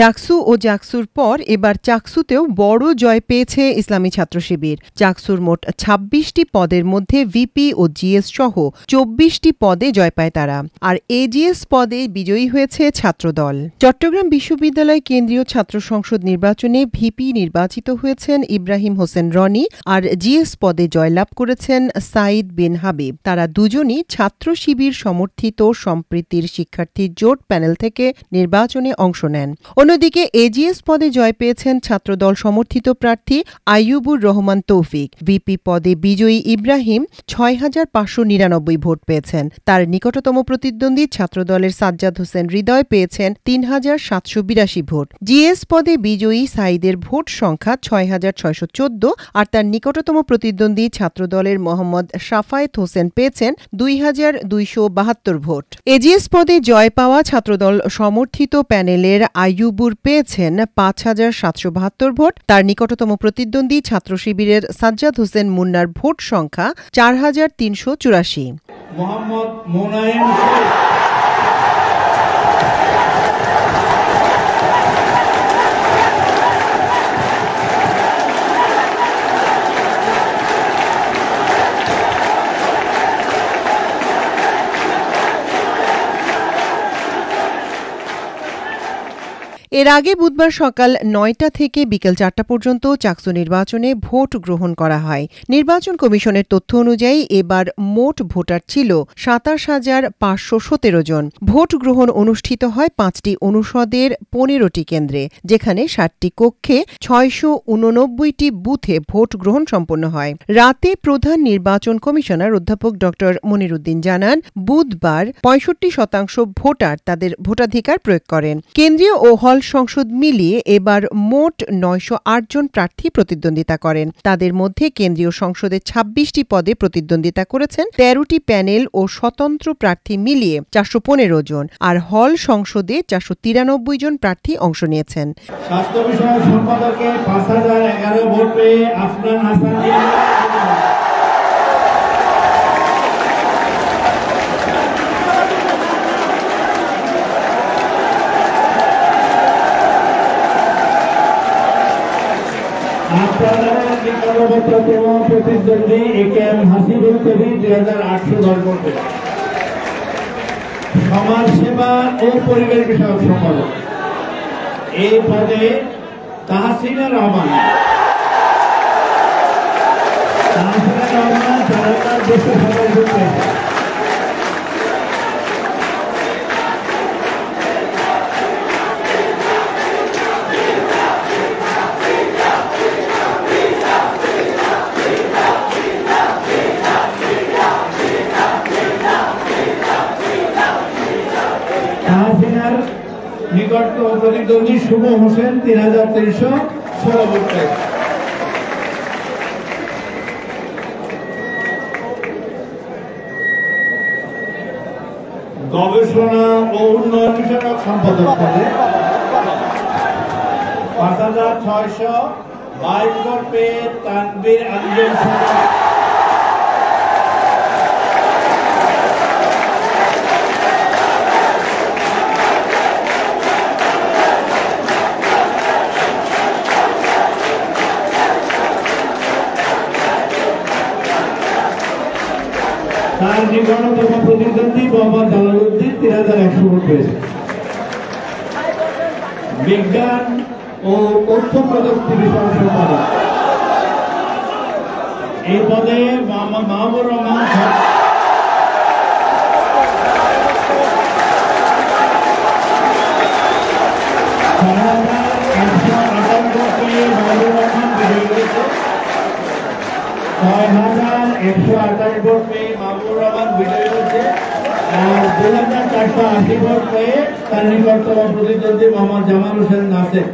ডাকসু ও জাকসুর পর এবার চাকসুতেও বড় জয় পেয়েছে ইসলামী ছাত্র শিবির। চাকসুর মোট ২৬টি পদের মধ্যে ভিপি ও জিএস সহ ২৪টি পদে জয় পায় তারা, আর এজিএস পদে বিজয়ী হয়েছে ছাত্রদল। চট্টগ্রাম বিশ্ববিদ্যালয় কেন্দ্রীয় ছাত্র সংসদ নির্বাচনে ভিপি নির্বাচিত হয়েছেন ইব্রাহিম হোসেন রনি, আর জিএস পদে জয়লাভ করেছেন সাইদ বিন হাবিব। তারা দুজনই ছাত্র শিবির সমর্থিত সম্প্রীতির শিক্ষার্থী জোট প্যানেল থেকে নির্বাচনে অংশ নেন। অন্যদিকে এজিএস পদে জয় পেয়েছেন ছাত্রদল সমর্থিত প্রার্থী আইয়ুবুর রহমান তৌফিক। ভিপি পদে বিজয়ী ইব্রাহিম ৬,৫৯৯ ভোট পেয়েছেন। তার নিকটতম প্রতিদ্বন্দ্বী ছাত্রদলের সাজ্জাদ হোসেন হৃদয় পেয়েছেন ৩,৭৮২ ভোট। জিএস পদে বিজয়ী সাইদের ভোট সংখ্যা ৬,৬১৪, আর তার নিকটতম প্রতিদ্বন্দ্বী ছাত্রদলের মোহাম্মদ সাফায়েত হোসেন পেয়েছেন ২,২৭২ ভোট। এজিএস পদে জয় পাওয়া ছাত্রদল সমর্থিত প্যানেলের আইয়ুবুর পেয়েছেন ৫,৭৭২ ভোট। তার নিকটতম প্রতিদ্বন্দ্বী ছাত্র শিবিরের সাজ্জাদ হোসেন মুন্নার ভোট সংখ্যা ৪,৩৮৪। মোহাম্মদ মোনায়েম এর আগে বুধবার সকাল ৯টা থেকে বিকেল ৪টা পর্যন্ত চাকসু নির্বাচনে ভোট গ্রহণ করা হয়। নির্বাচন কমিশনের তথ্য অনুযায়ী এবার মোট ভোটার ছিল ২৭,৫১৭ জন। ভোট গ্রহণ অনুষ্ঠিত হয় ৫টি অনুষদের ১৫টি কেন্দ্রে, যেখানে ৬০টি কক্ষে ৬৮৯টি বুথে ভোট গ্রহণ সম্পন্ন হয়। রাতে প্রধান নির্বাচন কমিশনার অধ্যাপক ড মনিরুদ্দিন জানান, বুধবার ৬৫% ভোটার তাদের ভোটাধিকার প্রয়োগ করেন। কেন্দ্রীয় ও হল সংসদ মিলিয়ে এবার মোট ৯০৮ জন প্রার্থী প্রতিদ্বন্দ্বিতা করেন। তাদের মধ্যে কেন্দ্রীয় সংসদে ২৬টি পদে প্রতিদ্বন্দ্বিতা করেছেন ১৩টি প্যানেল ও স্বতন্ত্র প্রার্থী মিলিয়ে ৪১৫ জন, আর হল সংসদে ৪৯৩ জন প্রার্থী অংশ নিয়েছেন। স্বাস্থ্য বিষয়ক সম্পাদকে ৫,০১১ ভোট পেয়ে আফনান হাসান প্রতিদ্বন্দ্বী একেএম হাসিবুল কবির ২,৮১০ ভোট। সমাজ সেবা ও পরিবেশ বিষয়ক সম্পাদক এই পদে তাহসিনা রহমান ৪,২২৭ ভোট পেয়েছেন। নিকটতম প্রতিদ্বন্দ্বী শুভ হোসেন ৩,৩১৬ ভোট পেয়েছেন। গবেষণা ও উন্নয়ন বিষয়ক সম্পাদক পদে ৫,৬২২ ভোট পেয়ে তানভীর আঞ্জুম তার নিকটতম প্রতিদ্বন্দ্বী মোহাম্মদ জালালউদ্দিন ৩,১০০ ভোট পেয়েছেন। বিজ্ঞান ও তথ্য প্রযুক্তি বিষয়ক সম্পাদক এই পদে মোহাম্মদ মাহবুর রহমান ৬,১২৮ ভোট পেয়ে মাহবুর রহমান বিজয়ী হয়েছে। ৬,১২৮ ভোট পেয়ে মাহবুর রহমান বিজয়ী হয়েছে, আর ২,৪৮০ ভোট পেয়ে তার নিকটতম প্রতিদ্বন্দ্বী মোহাম্মদ জামাল হোসেন নাসের